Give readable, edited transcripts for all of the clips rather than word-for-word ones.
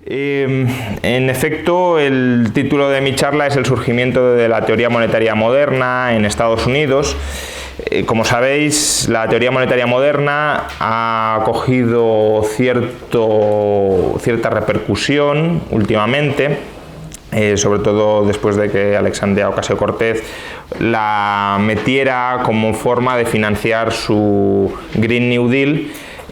En efecto, el título de mi charla es el surgimiento de la teoría monetaria moderna en Estados Unidos. Como sabéis, la teoría monetaria moderna ha cogido cierta repercusión últimamente, sobre todo después de que Alexandria Ocasio-Cortez la metiera como forma de financiar su Green New Deal.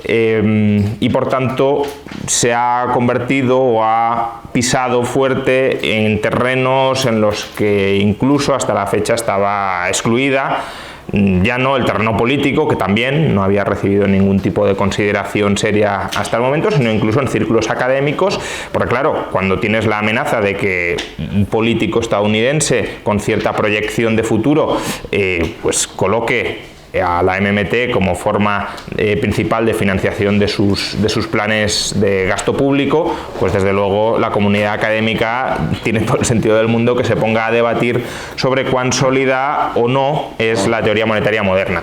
Y por tanto se ha convertido o ha pisado fuerte en terrenos en los que incluso hasta la fecha estaba excluida. Ya no el terreno político, que también no había recibido ningún tipo de consideración seria hasta el momento, sino incluso en círculos académicos, porque claro, cuando tienes la amenaza de que un político estadounidense con cierta proyección de futuro pues coloque a la MMT como forma principal de financiación de sus planes de gasto público, pues desde luego la comunidad académica tiene todo el sentido del mundo que se ponga a debatir sobre cuán sólida o no es la teoría monetaria moderna.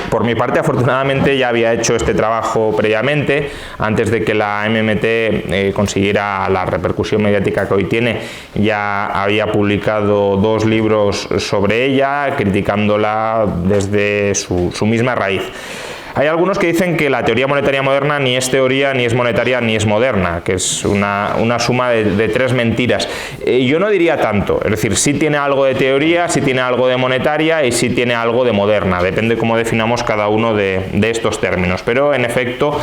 Por mi parte, afortunadamente, ya había hecho este trabajo previamente, antes de que la MMT consiguiera la repercusión mediática que hoy tiene. Ya había publicado 2 libros sobre ella, criticándola desde su misma raíz. Hay algunos que dicen que la teoría monetaria moderna ni es teoría, ni es monetaria, ni es moderna, que es una suma de 3 mentiras. Yo no diría tanto, es decir, sí tiene algo de teoría, sí tiene algo de monetaria y sí tiene algo de moderna, depende cómo definamos cada uno de estos términos, pero en efecto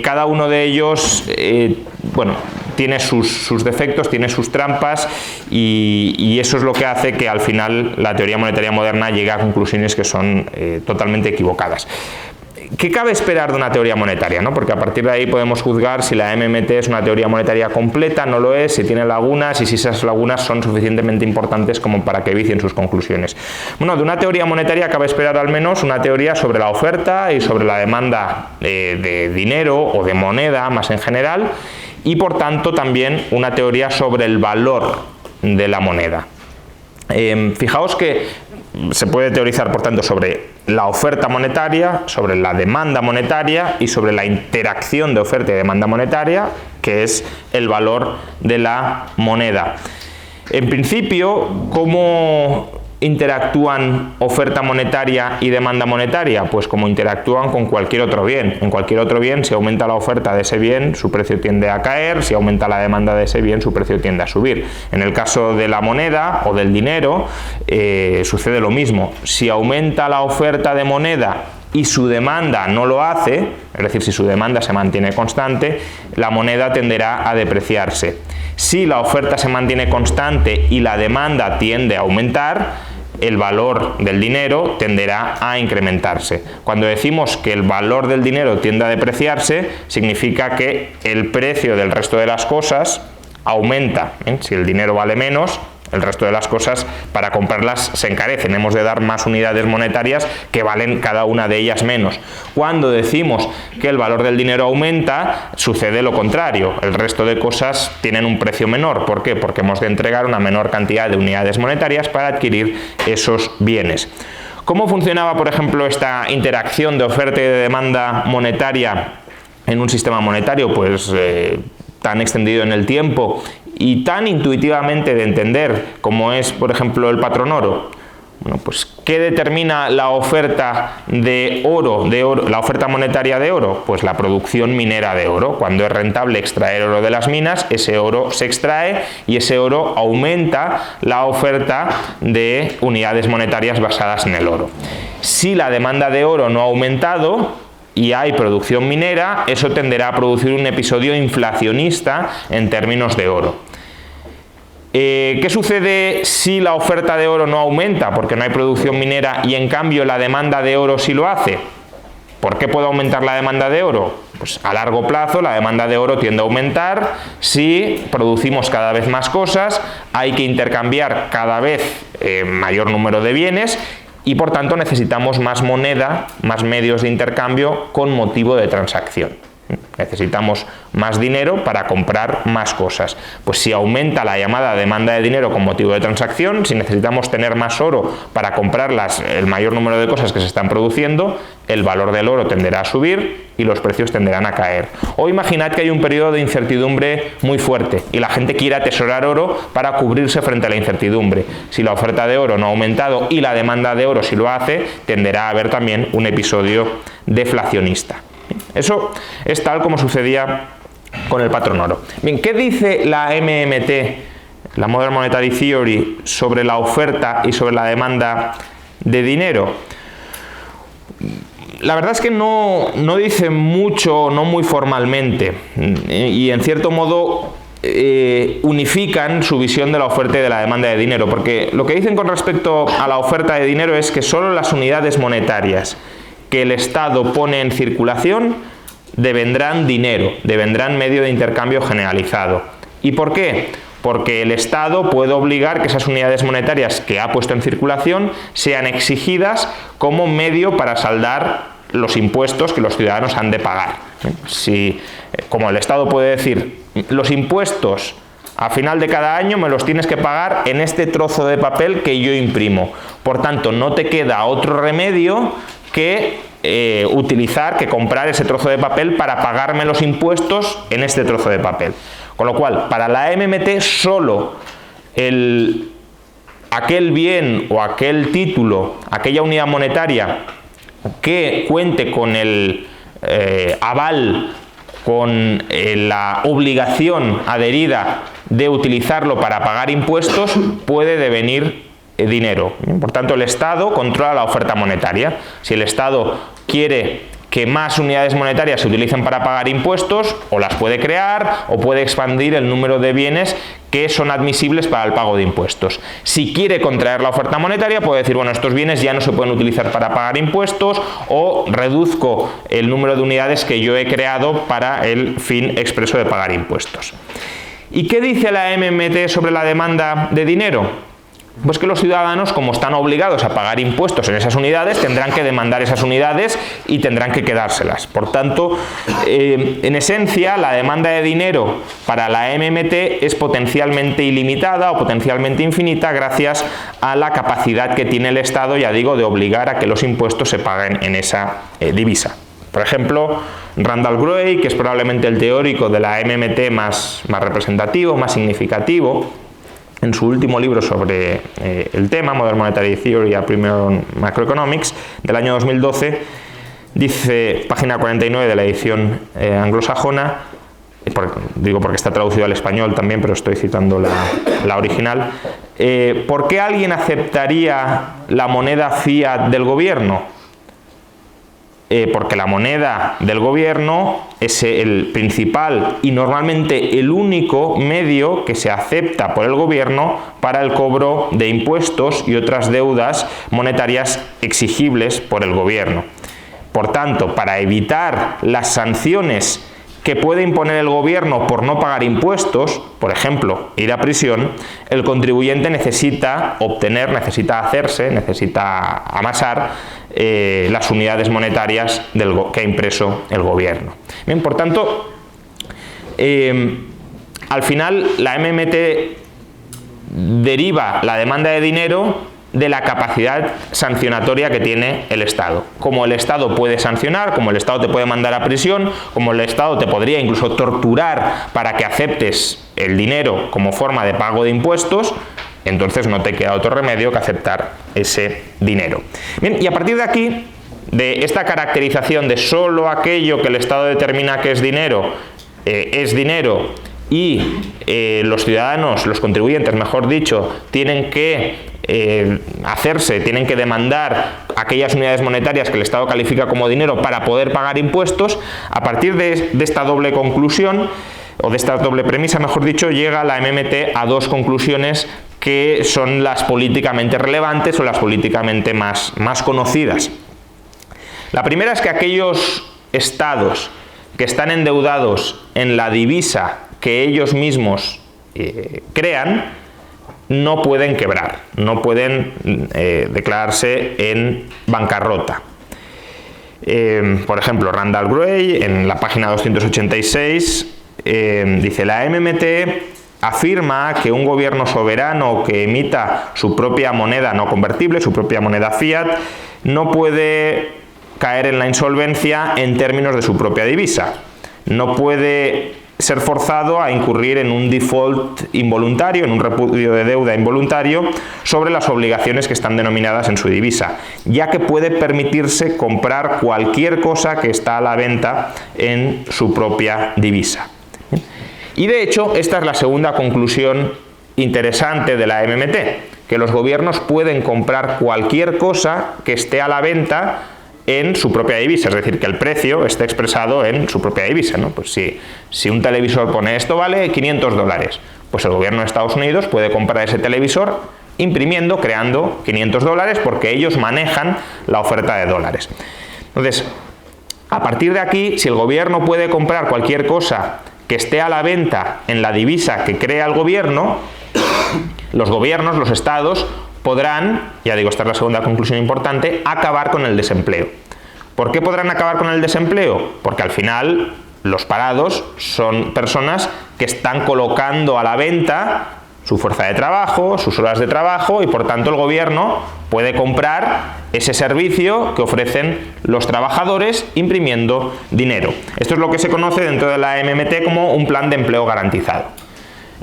cada uno de ellos tiene sus defectos, tiene sus trampas y eso es lo que hace que al final la teoría monetaria moderna llegue a conclusiones que son totalmente equivocadas. ¿Qué cabe esperar de una teoría monetaria, ¿no? Porque a partir de ahí podemos juzgar si la MMT es una teoría monetaria completa, no lo es, si tiene lagunas y si esas lagunas son suficientemente importantes como para que vicien sus conclusiones. Bueno, de una teoría monetaria cabe esperar al menos una teoría sobre la oferta y sobre la demanda de dinero o de moneda más en general, y por tanto también una teoría sobre el valor de la moneda. Fijaos que se puede teorizar por tanto sobre la oferta monetaria, sobre la demanda monetaria y sobre la interacción de oferta y demanda monetaria, que es el valor de la moneda. En principio, ¿cómo interactúan oferta monetaria y demanda monetaria? Pues como interactúan con cualquier otro bien. En cualquier otro bien, si aumenta la oferta de ese bien, su precio tiende a caer; si aumenta la demanda de ese bien, su precio tiende a subir. En el caso de la moneda o del dinero, sucede lo mismo. Si aumenta la oferta de moneda y su demanda no lo hace, es decir, si su demanda se mantiene constante, la moneda tenderá a depreciarse. Si la oferta se mantiene constante y la demanda tiende a aumentar, el valor del dinero tenderá a incrementarse. Cuando decimos que el valor del dinero tiende a depreciarse, significa que el precio del resto de las cosas aumenta. Si el dinero vale menos, el resto de las cosas para comprarlas se encarecen. Hemos de dar más unidades monetarias que valen cada una de ellas menos. Cuando decimos que el valor del dinero aumenta, sucede lo contrario. El resto de cosas tienen un precio menor. ¿Por qué? Porque hemos de entregar una menor cantidad de unidades monetarias para adquirir esos bienes. ¿Cómo funcionaba, por ejemplo, esta interacción de oferta y de demanda monetaria en un sistema monetario pues tan extendido en el tiempo y tan intuitivamente de entender como es, por ejemplo, el patrón oro? Bueno, pues ¿qué determina la oferta de oro, la oferta monetaria de oro? Pues la producción minera de oro. Cuando es rentable extraer oro de las minas, ese oro se extrae y ese oro aumenta la oferta de unidades monetarias basadas en el oro. Si la demanda de oro no ha aumentado y hay producción minera, eso tenderá a producir un episodio inflacionista en términos de oro. ¿Qué sucede si la oferta de oro no aumenta? Porque no hay producción minera y en cambio la demanda de oro sí lo hace. ¿Por qué puede aumentar la demanda de oro? Pues a largo plazo la demanda de oro tiende a aumentar. Si producimos cada vez más cosas, hay que intercambiar cada vez mayor número de bienes y por tanto necesitamos más moneda, más medios de intercambio con motivo de transacción. necesitamos más dinero para comprar más cosas. Pues si aumenta la llamada demanda de dinero con motivo de transacción, si necesitamos tener más oro para comprar el mayor número de cosas que se están produciendo, el valor del oro tenderá a subir y los precios tenderán a caer. O imaginad que hay un periodo de incertidumbre muy fuerte y la gente quiere atesorar oro para cubrirse frente a la incertidumbre. Si la oferta de oro no ha aumentado y la demanda de oro sí lo hace, tenderá a haber también un episodio deflacionista. Eso es tal como sucedía con el patrón oro. Bien, ¿qué dice la MMT, la Modern Monetary Theory, sobre la oferta y sobre la demanda de dinero? La verdad es que no dice mucho, no muy formalmente, y en cierto modo unifican su visión de la oferta y de la demanda de dinero, porque lo que dicen con respecto a la oferta de dinero es que solo las unidades monetarias que el Estado pone en circulación devendrán dinero, devendrán medio de intercambio generalizado. ¿Y por qué? Porque el Estado puede obligar que esas unidades monetarias que ha puesto en circulación sean exigidas como medio para saldar los impuestos que los ciudadanos han de pagar. Si, como el Estado puede decir, los impuestos a final de cada año me los tienes que pagar en este trozo de papel que yo imprimo. Por tanto, no te queda otro remedio que comprar ese trozo de papel para pagarme los impuestos en este trozo de papel. Con lo cual, para la MMT solo aquel bien o aquel título, aquella unidad monetaria que cuente con el aval, con la obligación adherida de utilizarlo para pagar impuestos, puede devenir dinero. Por tanto, el Estado controla la oferta monetaria. Si el Estado quiere que más unidades monetarias se utilicen para pagar impuestos, o las puede crear o puede expandir el número de bienes que son admisibles para el pago de impuestos. Si quiere contraer la oferta monetaria, puede decir, bueno, estos bienes ya no se pueden utilizar para pagar impuestos, o reduzco el número de unidades que yo he creado para el fin expreso de pagar impuestos. ¿Y qué dice la MMT sobre la demanda de dinero? Pues que los ciudadanos, como están obligados a pagar impuestos en esas unidades, tendrán que demandar esas unidades y tendrán que quedárselas. Por tanto, en esencia, la demanda de dinero para la MMT es potencialmente ilimitada o potencialmente infinita gracias a la capacidad que tiene el Estado, ya digo, de obligar a que los impuestos se paguen en esa divisa. Por ejemplo, Randall Gray, que es probablemente el teórico de la MMT más representativo, más significativo, en su último libro sobre el tema, Modern Monetary Theory a Primer Macroeconomics, del año 2012, dice, página 49 de la edición anglosajona, digo porque está traducido al español también, pero estoy citando la original, ¿por qué alguien aceptaría la moneda fiat del gobierno? Porque la moneda del gobierno es el principal y normalmente el único medio que se acepta por el gobierno para el cobro de impuestos y otras deudas monetarias exigibles por el gobierno. Por tanto, para evitar las sanciones que puede imponer el gobierno por no pagar impuestos, por ejemplo, ir a prisión, el contribuyente necesita amasar las unidades monetarias que ha impreso el gobierno. Bien, por tanto, al final la MMT deriva la demanda de dinero de la capacidad sancionatoria que tiene el Estado. Como el Estado puede sancionar, como el Estado te puede mandar a prisión, como el Estado te podría incluso torturar para que aceptes el dinero como forma de pago de impuestos, entonces no te queda otro remedio que aceptar ese dinero. Bien, y a partir de aquí, de esta caracterización de solo aquello que el Estado determina que es dinero y los ciudadanos, los contribuyentes, mejor dicho, tienen que tienen que demandar aquellas unidades monetarias que el Estado califica como dinero para poder pagar impuestos, a partir de esta doble conclusión, o de esta doble premisa, mejor dicho, llega la MMT a dos conclusiones que son las políticamente relevantes o las políticamente más conocidas. La primera es que aquellos estados que están endeudados en la divisa que ellos mismos crean, no pueden quebrar, no pueden declararse en bancarrota. Por ejemplo, Randall Gray, en la página 286, dice: la MMT afirma que un gobierno soberano que emita su propia moneda no convertible, su propia moneda fiat, no puede caer en la insolvencia en términos de su propia divisa. No puede ser forzado a incurrir en un default involuntario, en un repudio de deuda involuntario sobre las obligaciones que están denominadas en su divisa, ya que puede permitirse comprar cualquier cosa que está a la venta en su propia divisa. Y de hecho, esta es la segunda conclusión interesante de la MMT, que los gobiernos pueden comprar cualquier cosa que esté a la venta en su propia divisa, es decir, que el precio esté expresado en su propia divisa, ¿no? Pues si un televisor pone esto vale $500, pues el gobierno de Estados Unidos puede comprar ese televisor imprimiendo, creando $500, porque ellos manejan la oferta de dólares. Entonces, a partir de aquí, si el gobierno puede comprar cualquier cosa que esté a la venta en la divisa que crea el gobierno, los gobiernos, los estados, podrán, ya digo, esta es la segunda conclusión importante, acabar con el desempleo. ¿Por qué podrán acabar con el desempleo? Porque al final los parados son personas que están colocando a la venta su fuerza de trabajo, sus horas de trabajo, y por tanto el gobierno puede comprar ese servicio que ofrecen los trabajadores imprimiendo dinero. Esto es lo que se conoce dentro de la MMT como un plan de empleo garantizado.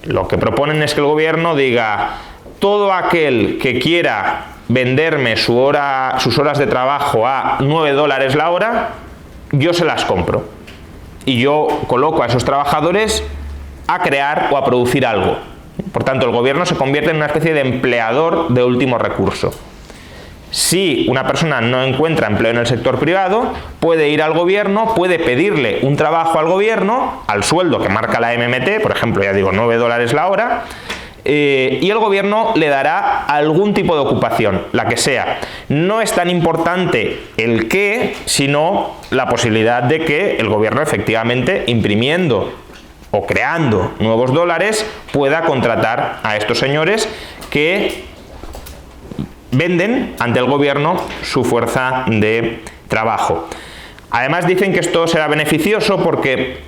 Lo que proponen es que el gobierno diga: todo aquel que quiera venderme sus horas de trabajo a $9 la hora, yo se las compro. Y yo coloco a esos trabajadores a crear o a producir algo. Por tanto, el gobierno se convierte en una especie de empleador de último recurso. Si una persona no encuentra empleo en el sector privado, puede ir al gobierno, puede pedirle un trabajo al gobierno, al sueldo que marca la MMT, por ejemplo, ya digo, $9 la hora, y el gobierno le dará algún tipo de ocupación, la que sea. No es tan importante el qué, sino la posibilidad de que el gobierno efectivamente, imprimiendo o creando nuevos dólares, pueda contratar a estos señores que venden ante el gobierno su fuerza de trabajo. Además dicen que esto será beneficioso porque,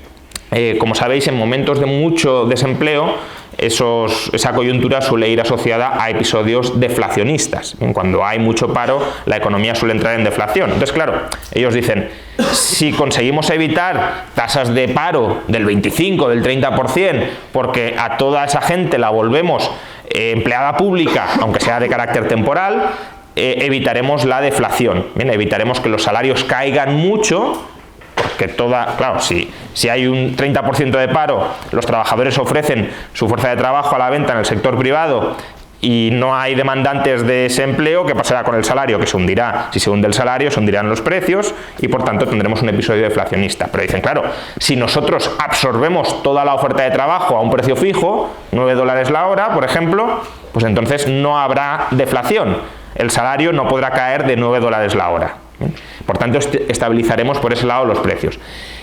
como sabéis, en momentos de mucho desempleo, esa coyuntura suele ir asociada a episodios deflacionistas. Cuando hay mucho paro, la economía suele entrar en deflación. Entonces, claro, ellos dicen: si conseguimos evitar tasas de paro del 25, del 30%, porque a toda esa gente la volvemos empleada pública, aunque sea de carácter temporal, evitaremos la deflación. Bien, evitaremos que los salarios caigan mucho, porque claro, si hay un 30% de paro, los trabajadores ofrecen su fuerza de trabajo a la venta en el sector privado y no hay demandantes de ese empleo, ¿qué pasará con el salario? Que se hundirá. Si se hunde el salario, se hundirán los precios y por tanto tendremos un episodio deflacionista. Pero dicen, claro, si nosotros absorbemos toda la oferta de trabajo a un precio fijo, $9 la hora, por ejemplo, pues entonces no habrá deflación. El salario no podrá caer de $9 la hora. Por tanto, estabilizaremos por ese lado los precios.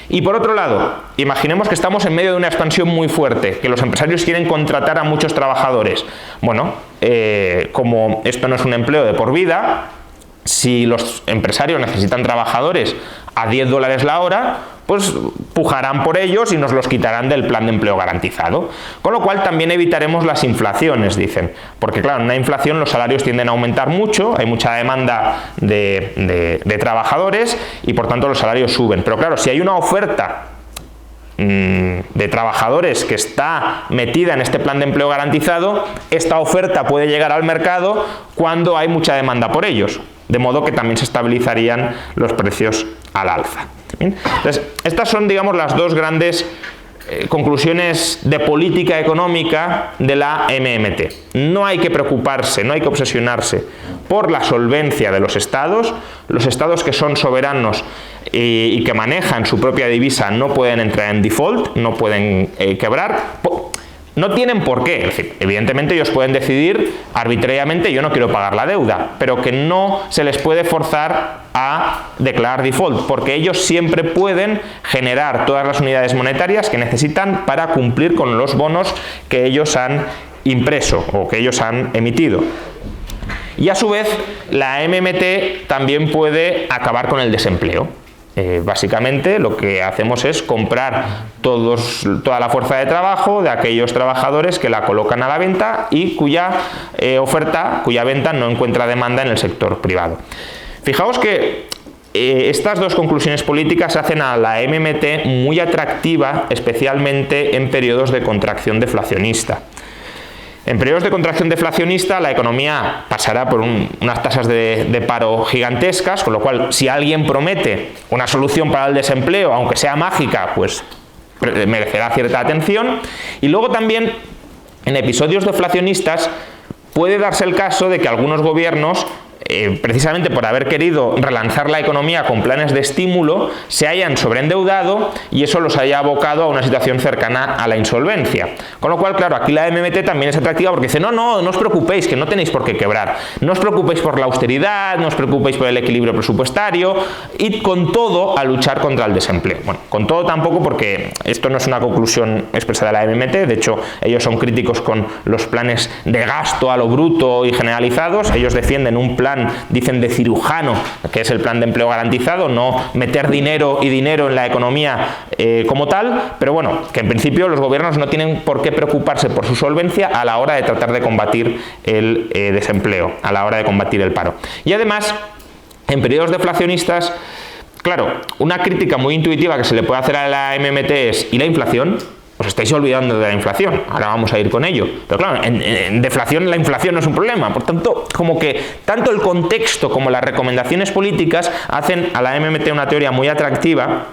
Y por otro lado, imaginemos que estamos en medio de una expansión muy fuerte, que los empresarios quieren contratar a muchos trabajadores. Bueno, como esto no es un empleo de por vida, si los empresarios necesitan trabajadores a $10 la hora, pues pujarán por ellos y nos los quitarán del plan de empleo garantizado. Con lo cual también evitaremos las inflaciones, dicen. Porque claro, en una inflación los salarios tienden a aumentar mucho, hay mucha demanda de trabajadores y por tanto los salarios suben. Pero claro, si hay una oferta de trabajadores que está metida en este plan de empleo garantizado, esta oferta puede llegar al mercado cuando hay mucha demanda por ellos. De modo que también se estabilizarían los precios al alza. ¿Bien? Entonces, estas son, digamos, las dos grandes conclusiones de política económica de la MMT. No hay que preocuparse, no hay que obsesionarse por la solvencia de los estados que son soberanos y que manejan su propia divisa no pueden entrar en default, no pueden quebrar. No tienen por qué, es decir, evidentemente ellos pueden decidir arbitrariamente: yo no quiero pagar la deuda, pero que no se les puede forzar a declarar default, porque ellos siempre pueden generar todas las unidades monetarias que necesitan para cumplir con los bonos que ellos han impreso o que ellos han emitido. Y a su vez, la MMT también puede acabar con el desempleo. Básicamente lo que hacemos es comprar toda la fuerza de trabajo de aquellos trabajadores que la colocan a la venta y cuya venta no encuentra demanda en el sector privado. Fijaos que estas dos conclusiones políticas hacen a la MMT muy atractiva, especialmente en periodos de contracción deflacionista. En periodos de contracción deflacionista la economía pasará por unas tasas de paro gigantescas, con lo cual si alguien promete una solución para el desempleo, aunque sea mágica, pues merecerá cierta atención. Y luego también en episodios deflacionistas puede darse el caso de que algunos gobiernos, precisamente por haber querido relanzar la economía con planes de estímulo, se hayan sobreendeudado y eso los haya abocado a una situación cercana a la insolvencia. Con lo cual, claro, aquí la MMT también es atractiva porque dice, no os preocupéis, que no tenéis por qué quebrar, no os preocupéis por la austeridad, no os preocupéis por el equilibrio presupuestario, id con todo a luchar contra el desempleo. Bueno, con todo tampoco, porque esto no es una conclusión expresa de la MMT, de hecho ellos son críticos con los planes de gasto a lo bruto y generalizados, ellos defienden un plan, dicen, de cirujano, que es el plan de empleo garantizado, no meter dinero en la economía como tal, pero bueno, que en principio los gobiernos no tienen por qué preocuparse por su solvencia a la hora de tratar de combatir el desempleo, a la hora de combatir el paro. Y además, en periodos deflacionistas, claro, una crítica muy intuitiva que se le puede hacer a la MMT es, ¿y la inflación? Os estáis olvidando de la inflación, ahora vamos a ir con ello. Pero claro, en deflación la inflación no es un problema, por tanto, como que tanto el contexto como las recomendaciones políticas hacen a la MMT una teoría muy atractiva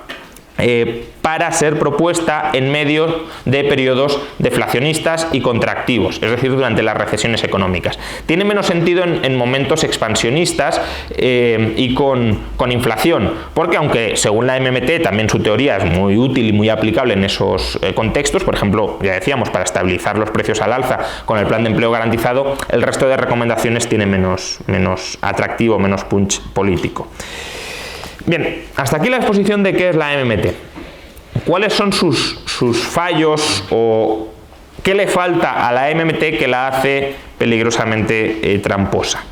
para ser propuesta en medio de periodos deflacionistas y contractivos, es decir, durante las recesiones económicas. Tiene menos sentido en momentos expansionistas y con inflación, porque aunque según la MMT también su teoría es muy útil y muy aplicable en esos contextos, por ejemplo, ya decíamos, para estabilizar los precios al alza con el plan de empleo garantizado, el resto de recomendaciones tiene menos atractivo, menos punch político. Bien, hasta aquí la exposición de qué es la MMT. ¿Cuáles son sus fallos o qué le falta a la MMT que la hace peligrosamente tramposa?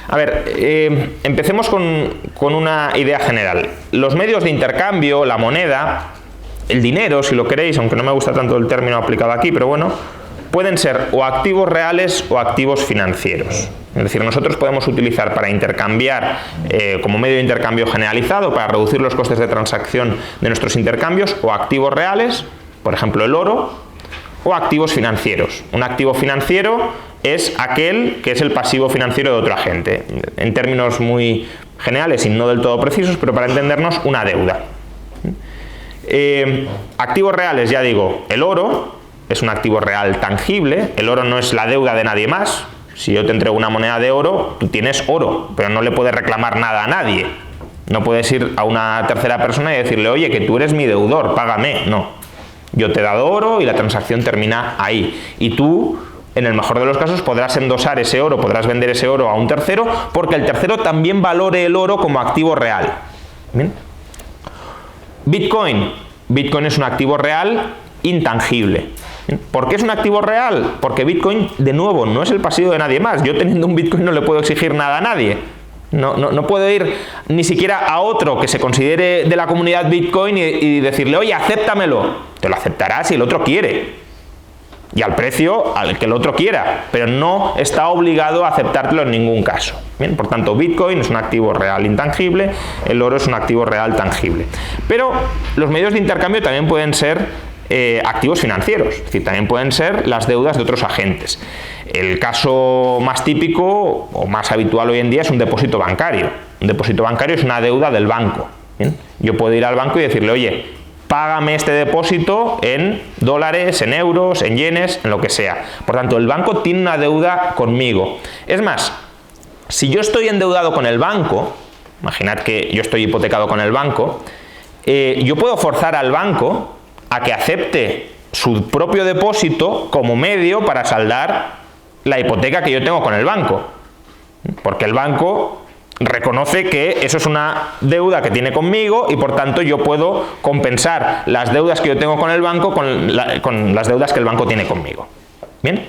A ver, empecemos con una idea general. Los medios de intercambio, la moneda, el dinero, si lo queréis, aunque no me gusta tanto el término aplicado aquí, pero bueno, pueden ser o activos reales o activos financieros. Es decir, nosotros podemos utilizar para intercambiar como medio de intercambio generalizado, para reducir los costes de transacción de nuestros intercambios, o activos reales, por ejemplo el oro, o activos financieros. Un activo financiero es aquel que es el pasivo financiero de otro agente. En términos muy generales y no del todo precisos, pero para entendernos, una deuda. Activos reales, ya digo, el oro es un activo real tangible. El oro no es la deuda de nadie más. Si yo te entrego una moneda de oro, tú tienes oro, pero no le puedes reclamar nada a nadie. No puedes ir a una tercera persona y decirle, oye, que tú eres mi deudor, págame. No. Yo te he dado oro y la transacción termina ahí. Y tú, en el mejor de los casos, podrás endosar ese oro, podrás vender ese oro a un tercero, porque el tercero también valore el oro como activo real. ¿Bien? Bitcoin. Bitcoin es un activo real intangible. ¿Por qué es un activo real? Porque Bitcoin, de nuevo, no es el pasivo de nadie más. Yo teniendo un Bitcoin no le puedo exigir nada a nadie. No puedo ir ni siquiera a otro que se considere de la comunidad Bitcoin y decirle, oye, acéptamelo. Te lo aceptará si el otro quiere. Y al precio al que el otro quiera. Pero no está obligado a aceptártelo en ningún caso. Bien, por tanto, Bitcoin es un activo real intangible, el oro es un activo real tangible. Pero los medios de intercambio también pueden ser activos financieros, es decir, también pueden ser las deudas de otros agentes. El caso más típico o más habitual hoy en día es un depósito bancario. Un depósito bancario es una deuda del banco. ¿Bien? Yo puedo ir al banco y decirle, oye, págame este depósito en dólares, en euros, en yenes, en lo que sea. Por tanto, el banco tiene una deuda conmigo. Es más, si yo estoy endeudado con el banco, imaginad que yo estoy hipotecado con el banco, yo puedo forzar al banco a que acepte su propio depósito como medio para saldar la hipoteca que yo tengo con el banco. Porque el banco reconoce que eso es una deuda que tiene conmigo y por tanto yo puedo compensar las deudas que yo tengo con el banco con las deudas que el banco tiene conmigo. Bien.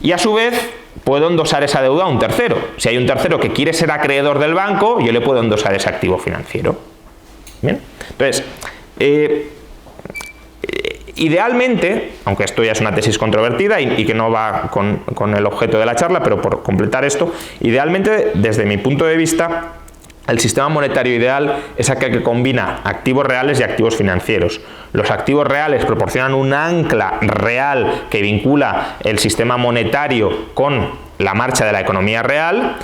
Y a su vez puedo endosar esa deuda a un tercero. Si hay un tercero que quiere ser acreedor del banco, yo le puedo endosar ese activo financiero. Bien, entonces, idealmente, aunque esto ya es una tesis controvertida y que no va con el objeto de la charla, pero por completar esto, idealmente, desde mi punto de vista, el sistema monetario ideal es aquel que combina activos reales y activos financieros. Los activos reales proporcionan un ancla real que vincula el sistema monetario con la marcha de la economía real,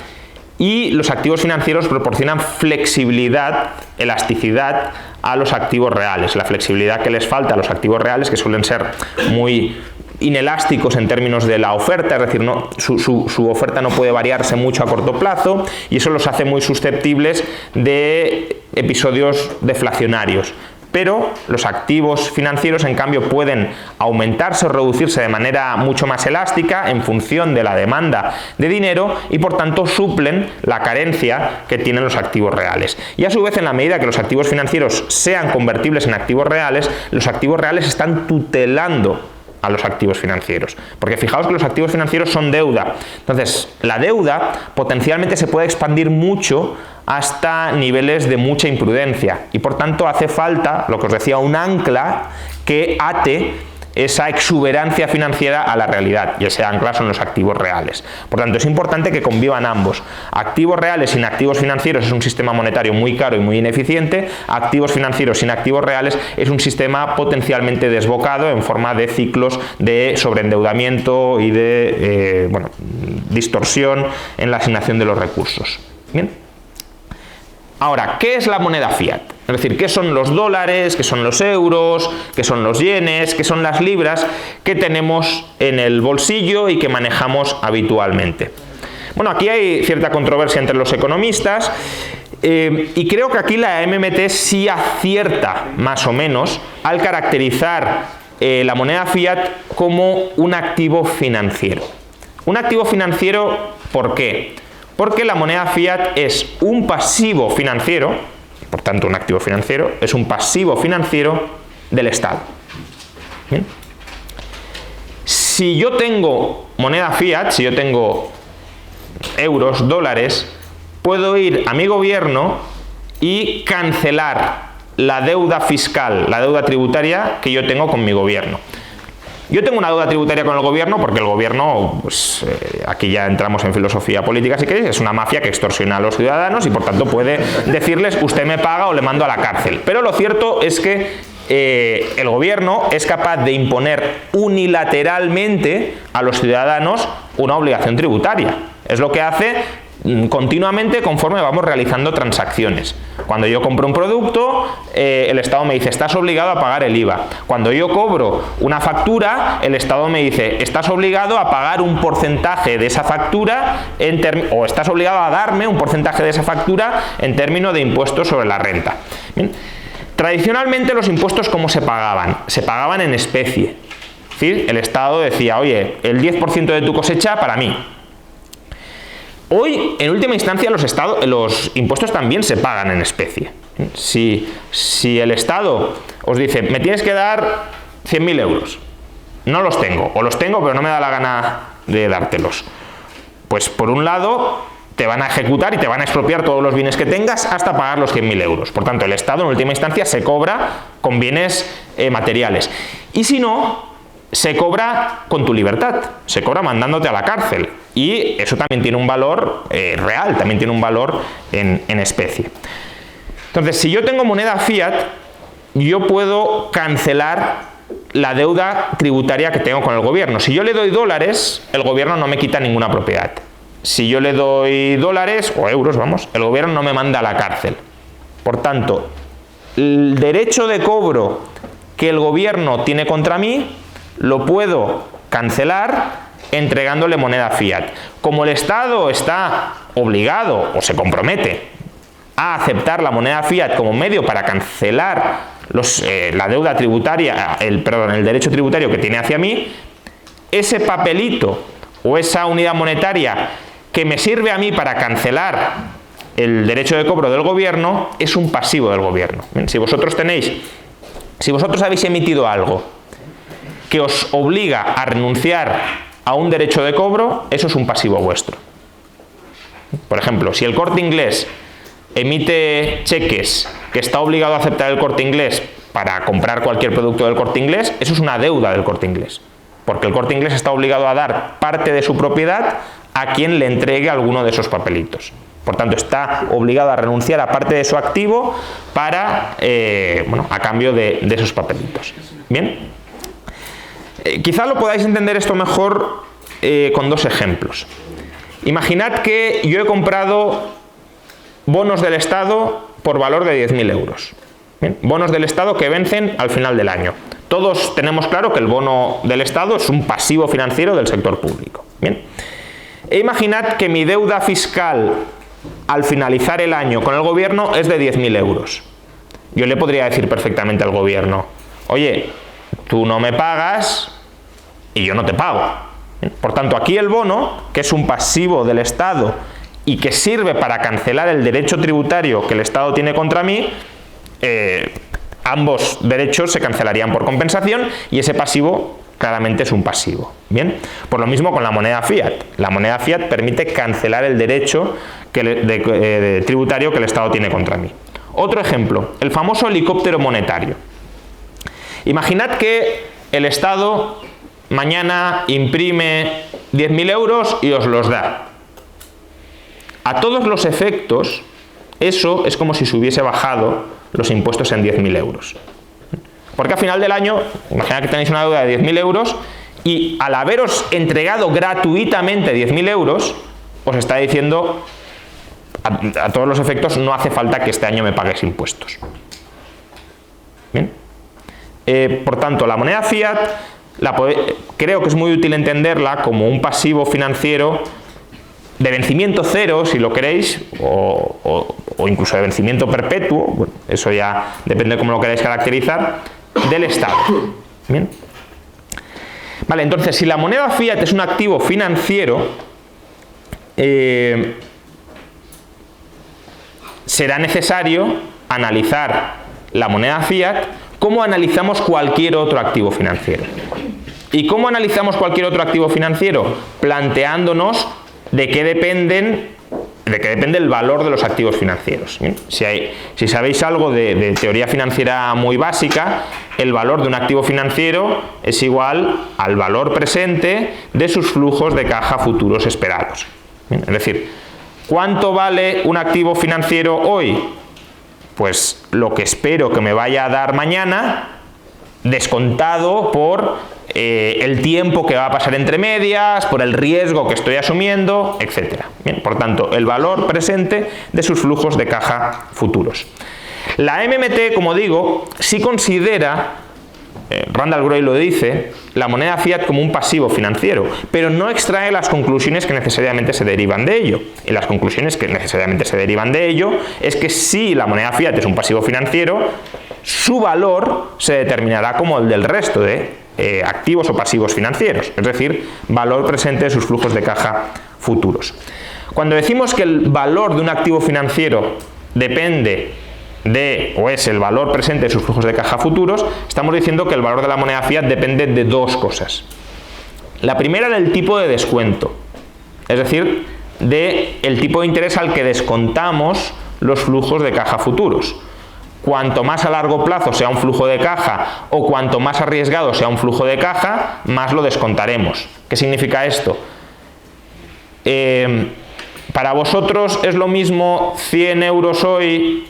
y los activos financieros proporcionan flexibilidad, elasticidad a los activos reales. La flexibilidad que les falta a los activos reales, que suelen ser muy inelásticos en términos de la oferta, es decir, su oferta no puede variarse mucho a corto plazo, y eso los hace muy susceptibles de episodios deflacionarios. Pero los activos financieros, en cambio, pueden aumentarse o reducirse de manera mucho más elástica en función de la demanda de dinero, y por tanto suplen la carencia que tienen los activos reales. Y a su vez, en la medida que los activos financieros sean convertibles en activos reales, los activos reales están tutelando a los activos financieros, porque fijaos que los activos financieros son deuda. Entonces, la deuda potencialmente se puede expandir mucho hasta niveles de mucha imprudencia, y por tanto hace falta, lo que os decía, un ancla que ate esa exuberancia financiera a la realidad, y ese ancla son los activos reales. Por tanto, es importante que convivan ambos. Activos reales sin activos financieros es un sistema monetario muy caro y muy ineficiente. Activos financieros sin activos reales es un sistema potencialmente desbocado en forma de ciclos de sobreendeudamiento y de distorsión en la asignación de los recursos. Bien. Ahora, ¿qué es la moneda fiat? Es decir, ¿qué son los dólares, qué son los euros, qué son los yenes, qué son las libras que tenemos en el bolsillo y que manejamos habitualmente? Bueno, aquí hay cierta controversia entre los economistas, y creo que aquí la MMT sí acierta más o menos al caracterizar la moneda fiat como un activo financiero. Un activo financiero, ¿por qué? Porque la moneda fiat es un pasivo financiero, por tanto un activo financiero, es un pasivo financiero del Estado. ¿Bien? Si yo tengo moneda fiat, si yo tengo euros, dólares, puedo ir a mi gobierno y cancelar la deuda fiscal, la deuda tributaria que yo tengo con mi gobierno. Yo tengo una deuda tributaria con el gobierno porque el gobierno, pues aquí ya entramos en filosofía política si queréis, es una mafia que extorsiona a los ciudadanos y por tanto puede decirles usted me paga o le mando a la cárcel. Pero lo cierto es que el gobierno es capaz de imponer unilateralmente a los ciudadanos una obligación tributaria. Es lo que hace continuamente conforme vamos realizando transacciones. Cuando yo compro un producto, el Estado me dice, estás obligado a pagar el IVA. Cuando yo cobro una factura, el Estado me dice, estás obligado a pagar un porcentaje de esa factura, o estás obligado a darme un porcentaje de esa factura en términos de impuestos sobre la renta. Bien. Tradicionalmente los impuestos, ¿cómo se pagaban? Se pagaban en especie. Es decir, el Estado decía, oye, el 10% de tu cosecha para mí. Hoy, en última instancia, los impuestos también se pagan en especie. Si el Estado os dice, me tienes que dar 100.000 euros, no los tengo, o los tengo pero no me da la gana de dártelos, pues por un lado te van a ejecutar y te van a expropiar todos los bienes que tengas hasta pagar los 100.000 euros. Por tanto, el Estado en última instancia se cobra con bienes materiales. Y si no, se cobra con tu libertad, se cobra mandándote a la cárcel. Y eso también tiene un valor real, también tiene un valor en especie. Entonces, si yo tengo moneda fiat, yo puedo cancelar la deuda tributaria que tengo con el gobierno. Si yo le doy dólares, el gobierno no me quita ninguna propiedad. Si yo le doy dólares, o euros, vamos, el gobierno no me manda a la cárcel. Por tanto, el derecho de cobro que el gobierno tiene contra mí, lo puedo cancelar entregándole moneda fiat. Como el Estado está obligado o se compromete a aceptar la moneda fiat como medio para cancelar la deuda tributaria, el derecho tributario que tiene hacia mí, ese papelito o esa unidad monetaria que me sirve a mí para cancelar el derecho de cobro del gobierno es un pasivo del gobierno. Bien, si vosotros habéis emitido algo que os obliga a renunciar a un derecho de cobro, eso es un pasivo vuestro. Por ejemplo, si el Corte Inglés emite cheques que está obligado a aceptar el Corte Inglés para comprar cualquier producto del Corte Inglés, eso es una deuda del Corte Inglés, porque el Corte Inglés está obligado a dar parte de su propiedad a quien le entregue alguno de esos papelitos. Por tanto, está obligado a renunciar a parte de su activo para, a cambio de esos papelitos. Bien. Quizá lo podáis entender esto mejor con dos ejemplos. Imaginad que yo he comprado bonos del Estado por valor de 10.000 euros. Bien, bonos del Estado que vencen al final del año. Todos tenemos claro que el bono del Estado es un pasivo financiero del sector público. Bien. E imaginad que mi deuda fiscal al finalizar el año con el gobierno es de 10.000 euros. Yo le podría decir perfectamente al gobierno: oye, tú no me pagas y yo no te pago. Bien. Por tanto, aquí el bono, que es un pasivo del Estado y que sirve para cancelar el derecho tributario que el Estado tiene contra mí, ambos derechos se cancelarían por compensación y ese pasivo claramente es un pasivo. Bien, por lo mismo con la moneda fiat. La moneda fiat permite cancelar el derecho tributario que el Estado tiene contra mí. Otro ejemplo, el famoso helicóptero monetario. Imaginad que el Estado mañana imprime 10.000 euros y os los da. A todos los efectos, eso es como si se hubiese bajado los impuestos en 10.000 euros. Porque a final del año, imaginad que tenéis una deuda de 10.000 euros y al haberos entregado gratuitamente 10.000 euros, os está diciendo a todos los efectos: no hace falta que este año me pagues impuestos. Bien. Por tanto, la moneda fiat creo que es muy útil entenderla como un pasivo financiero de vencimiento cero, si lo queréis, o incluso de vencimiento perpetuo, bueno, eso ya depende de cómo lo queráis caracterizar, del Estado. Bien. Vale, entonces, si la moneda fiat es un activo financiero, será necesario analizar la moneda fiat como analizamos cualquier otro activo financiero. ¿Y cómo analizamos cualquier otro activo financiero? Planteándonos de qué depende el valor de los activos financieros. ¿Bien? Si sabéis algo de teoría financiera muy básica, el valor de un activo financiero es igual al valor presente de sus flujos de caja futuros esperados. ¿Bien? Es decir, ¿cuánto vale un activo financiero hoy? Pues lo que espero que me vaya a dar mañana, descontado por el tiempo que va a pasar entre medias, por el riesgo que estoy asumiendo, etc. Bien, por tanto, el valor presente de sus flujos de caja futuros. La MMT, como digo, sí considera, Randall Groy lo dice, la moneda fiat como un pasivo financiero, pero no extrae las conclusiones que necesariamente se derivan de ello. Y las conclusiones que necesariamente se derivan de ello es que si la moneda fiat es un pasivo financiero, su valor se determinará como el del resto de activos o pasivos financieros, es decir, valor presente de sus flujos de caja futuros. Cuando decimos que el valor de un activo financiero depende o es el valor presente de sus flujos de caja futuros, estamos diciendo que el valor de la moneda fiat depende de dos cosas. La primera, del tipo de descuento, es decir, del tipo de interés al que descontamos los flujos de caja futuros. Cuanto más a largo plazo sea un flujo de caja o cuanto más arriesgado sea un flujo de caja, más lo descontaremos. ¿Qué significa esto? Para vosotros es lo mismo 100 euros hoy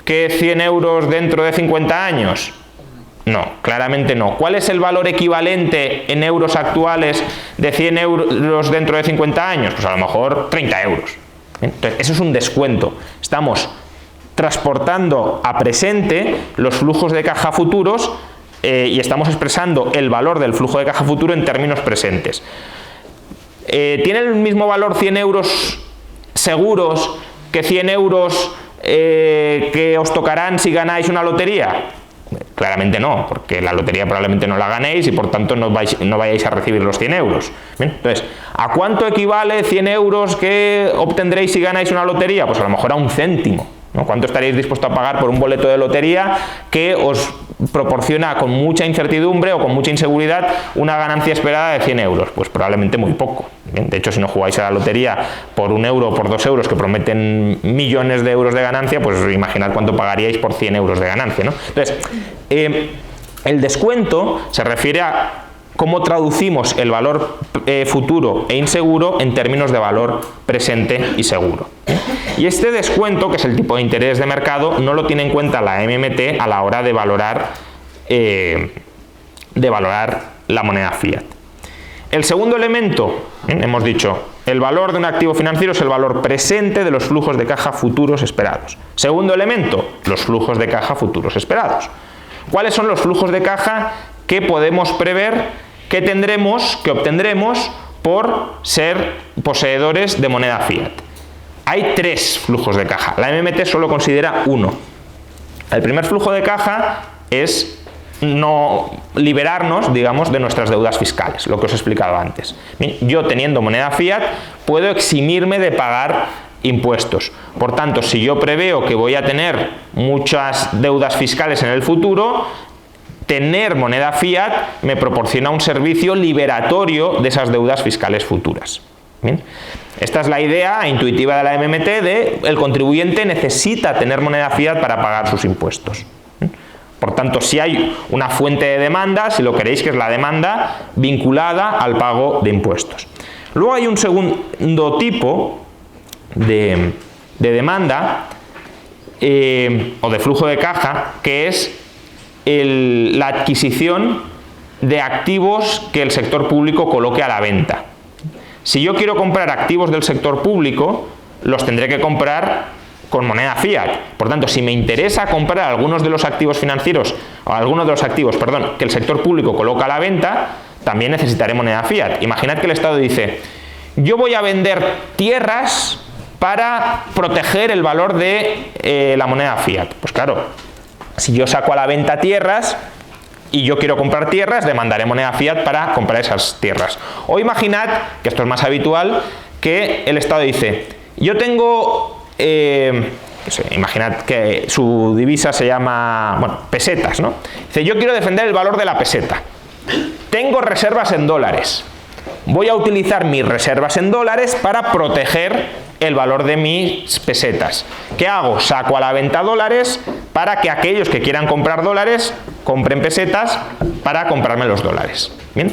que 100 euros dentro de 50 años. No, claramente no. ¿Cuál es el valor equivalente en euros actuales de 100 euros dentro de 50 años? Pues a lo mejor 30 euros. Entonces, eso es un descuento. Estamos transportando a presente los flujos de caja futuros y estamos expresando el valor del flujo de caja futuro en términos presentes. ¿Tiene el mismo valor 100 euros seguros que 100 euros que os tocarán si ganáis una lotería? Claramente no, porque la lotería probablemente no la ganéis y por tanto no vayáis a recibir los 100 euros. Bien, entonces, ¿a cuánto equivale 100 euros que obtendréis si ganáis una lotería? Pues a lo mejor a un céntimo. ¿No? ¿Cuánto estaréis dispuestos a pagar por un boleto de lotería que os proporciona con mucha incertidumbre o con mucha inseguridad una ganancia esperada de 100 euros? Pues probablemente muy poco. Bien, de hecho, si no jugáis a la lotería por 1 euro o por 2 euros que prometen millones de euros de ganancia, pues imaginad cuánto pagaríais por 100 euros de ganancia, ¿no? Entonces, el descuento se refiere a cómo traducimos el valor futuro e inseguro en términos de valor presente y seguro. Y este descuento, que es el tipo de interés de mercado, no lo tiene en cuenta la MMT a la hora de valorar la moneda fiat. El segundo elemento, hemos dicho, el valor de un activo financiero es el valor presente de los flujos de caja futuros esperados. Segundo elemento, los flujos de caja futuros esperados. ¿Cuáles son los flujos de caja que podemos prever que obtendremos por ser poseedores de moneda fiat? Hay 3 flujos de caja. La MMT solo considera 1. El primer flujo de caja es no liberarnos, digamos, de nuestras deudas fiscales, lo que os he explicado antes. Yo, teniendo moneda fiat, puedo eximirme de pagar impuestos. Por tanto, si yo preveo que voy a tener muchas deudas fiscales en el futuro, tener moneda fiat me proporciona un servicio liberatorio de esas deudas fiscales futuras. ¿Bien? Esta es la idea intuitiva de la MMT de el contribuyente necesita tener moneda fiat para pagar sus impuestos. Por tanto, si hay una fuente de demanda, si lo queréis, que es la demanda vinculada al pago de impuestos. Luego hay un segundo tipo de demanda o de flujo de caja, que es la adquisición de activos que el sector público coloque a la venta. Si yo quiero comprar activos del sector público, los tendré que comprar con moneda fiat. Por tanto, si me interesa comprar algunos de los activos financieros, o algunos de los activos, perdón, que el sector público coloca a la venta, también necesitaré moneda fiat. Imaginad que el Estado dice, yo voy a vender tierras para proteger el valor de la moneda fiat. Pues claro, si yo saco a la venta tierras y yo quiero comprar tierras, demandaré moneda fiat para comprar esas tierras. O imaginad, que esto es más habitual, que el Estado dice, yo tengo, imaginad que su divisa se llama, bueno, pesetas, ¿no? Dice, yo quiero defender el valor de la peseta. Tengo reservas en dólares. Voy a utilizar mis reservas en dólares para proteger el valor de mis pesetas. ¿Qué hago? Saco a la venta dólares para que aquellos que quieran comprar dólares compren pesetas para comprarme los dólares. ¿Bien?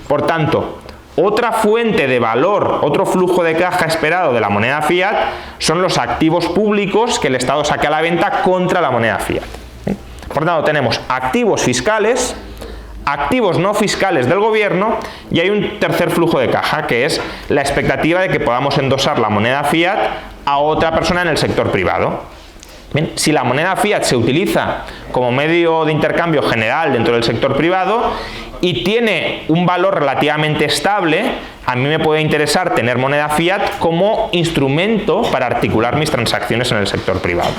Por tanto, otra fuente de valor, otro flujo de caja esperado de la moneda fiat son los activos públicos que el Estado saque a la venta contra la moneda fiat. ¿Bien? Por tanto, tenemos activos fiscales, activos no fiscales del gobierno, y hay un tercer flujo de caja, que es la expectativa de que podamos endosar la moneda fiat a otra persona en el sector privado. Bien, si la moneda fiat se utiliza como medio de intercambio general dentro del sector privado y tiene un valor relativamente estable, a mí me puede interesar tener moneda fiat como instrumento para articular mis transacciones en el sector privado.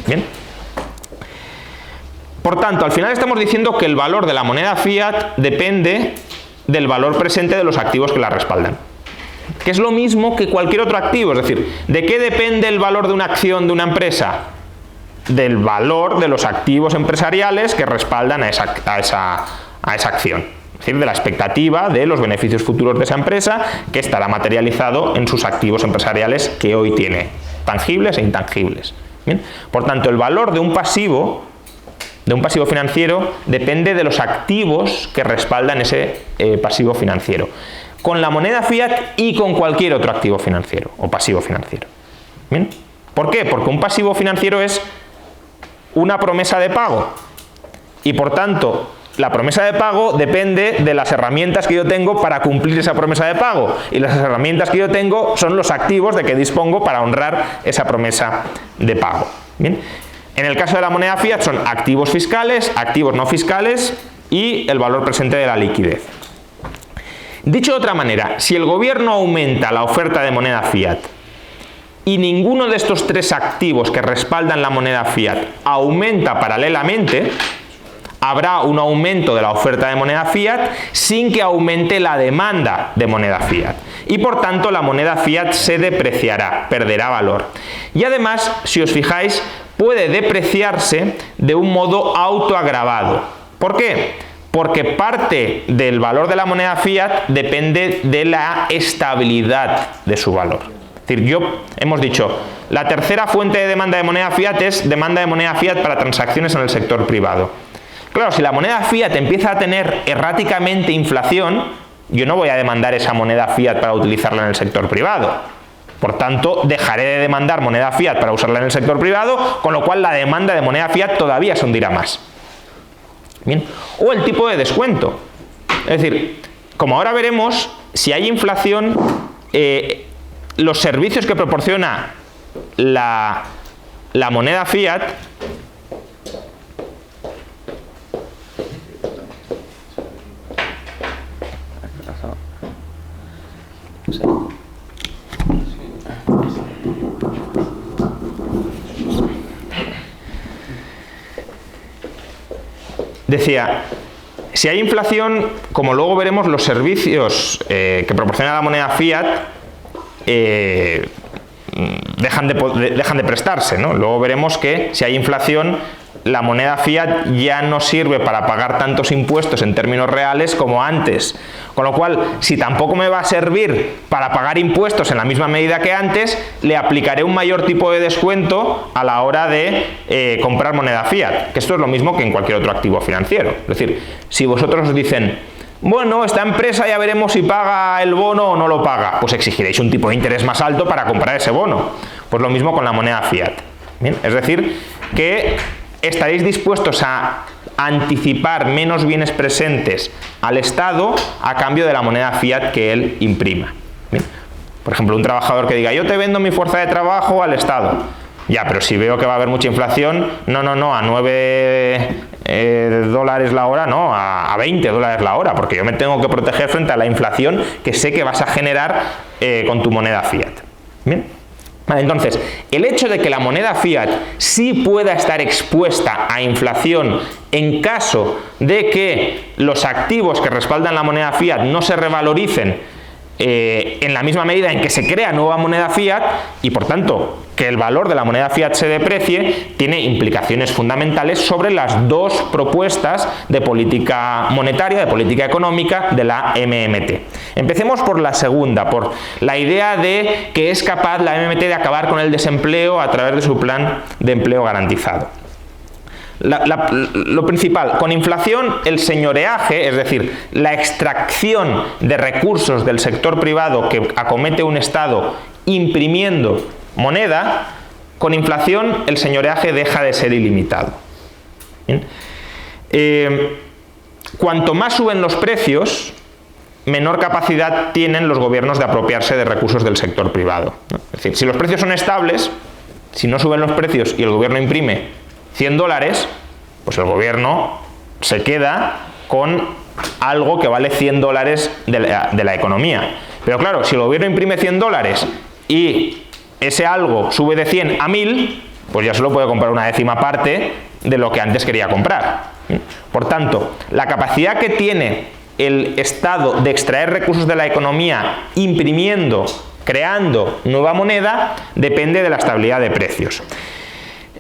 Bien. Por tanto, al final estamos diciendo que el valor de la moneda fiat depende del valor presente de los activos que la respaldan, que es lo mismo que cualquier otro activo. Es decir, ¿de qué depende el valor de una acción de una empresa? Del valor de los activos empresariales que respaldan a esa acción. Es decir, de la expectativa de los beneficios futuros de esa empresa, que estará materializado en sus activos empresariales que hoy tiene, tangibles e intangibles. ¿Bien? Por tanto, el valor de un pasivo financiero depende de los activos que respaldan ese pasivo financiero, con la moneda fiat y con cualquier otro activo financiero o pasivo financiero. ¿Bien? ¿Por qué? Porque un pasivo financiero es una promesa de pago y, por tanto, la promesa de pago depende de las herramientas que yo tengo para cumplir esa promesa de pago, y las herramientas que yo tengo son los activos de que dispongo para honrar esa promesa de pago. ¿Bien? En el caso de la moneda fiat son activos fiscales, activos no fiscales y el valor presente de la liquidez. Dicho de otra manera, si el gobierno aumenta la oferta de moneda fiat y ninguno de estos 3 activos que respaldan la moneda fiat aumenta paralelamente, habrá un aumento de la oferta de moneda fiat sin que aumente la demanda de moneda fiat. Y por tanto la moneda fiat se depreciará, perderá valor. Y además, si os fijáis, puede depreciarse de un modo autoagravado. ¿Por qué? Porque parte del valor de la moneda fiat depende de la estabilidad de su valor. Es decir, hemos dicho, la tercera fuente de demanda de moneda fiat es demanda de moneda fiat para transacciones en el sector privado. Claro, si la moneda fiat empieza a tener erráticamente inflación, yo no voy a demandar esa moneda fiat para utilizarla en el sector privado. Por tanto, dejaré de demandar moneda fiat para usarla en el sector privado, con lo cual la demanda de moneda fiat todavía se hundirá más. Bien. O el tipo de descuento. Es decir, como ahora veremos, si hay inflación, los servicios que proporciona la moneda fiat decía, si hay inflación, como luego veremos, los servicios que proporciona la moneda fiat dejan de prestarse, ¿no? Luego veremos que si hay inflación, la moneda fiat ya no sirve para pagar tantos impuestos en términos reales como antes. Con lo cual, si tampoco me va a servir para pagar impuestos en la misma medida que antes, le aplicaré un mayor tipo de descuento a la hora de comprar moneda fiat. Que esto es lo mismo que en cualquier otro activo financiero. Es decir, si vosotros os dicen, bueno, esta empresa ya veremos si paga el bono o no lo paga, pues exigiréis un tipo de interés más alto para comprar ese bono. Pues lo mismo con la moneda fiat. ¿Bien? Es decir, que estaréis dispuestos a anticipar menos bienes presentes al Estado a cambio de la moneda fiat que él imprima. Bien. Por ejemplo, un trabajador que diga, yo te vendo mi fuerza de trabajo al Estado. Ya, pero si veo que va a haber mucha inflación, no, a 9 dólares la hora, no, a 20 dólares la hora, porque yo me tengo que proteger frente a la inflación que sé que vas a generar con tu moneda fiat. Bien. Vale, entonces, el hecho de que la moneda fiat sí pueda estar expuesta a inflación en caso de que los activos que respaldan la moneda fiat no se revaloricen en la misma medida en que se crea nueva moneda fiat, y por tanto que el valor de la moneda fiat se deprecie, tiene implicaciones fundamentales sobre las dos propuestas de política monetaria, de política económica de la MMT. Empecemos por la segunda, por la idea de que es capaz la MMT de acabar con el desempleo a través de su plan de empleo garantizado. Lo principal, con inflación, el señoreaje, es decir, la extracción de recursos del sector privado que acomete un Estado imprimiendo moneda, con inflación el señoreaje deja de ser ilimitado. ¿Bien? Cuanto más suben los precios, menor capacidad tienen los gobiernos de apropiarse de recursos del sector privado, ¿no? Es decir, si los precios son estables, si no suben los precios y el gobierno imprime 100 dólares, pues el gobierno se queda con algo que vale 100 dólares de la economía. Pero claro, si el gobierno imprime 100 dólares y ese algo sube de 100 a 1000, pues ya solo puede comprar una décima parte de lo que antes quería comprar. Por tanto, la capacidad que tiene el Estado de extraer recursos de la economía imprimiendo, creando nueva moneda, depende de la estabilidad de precios.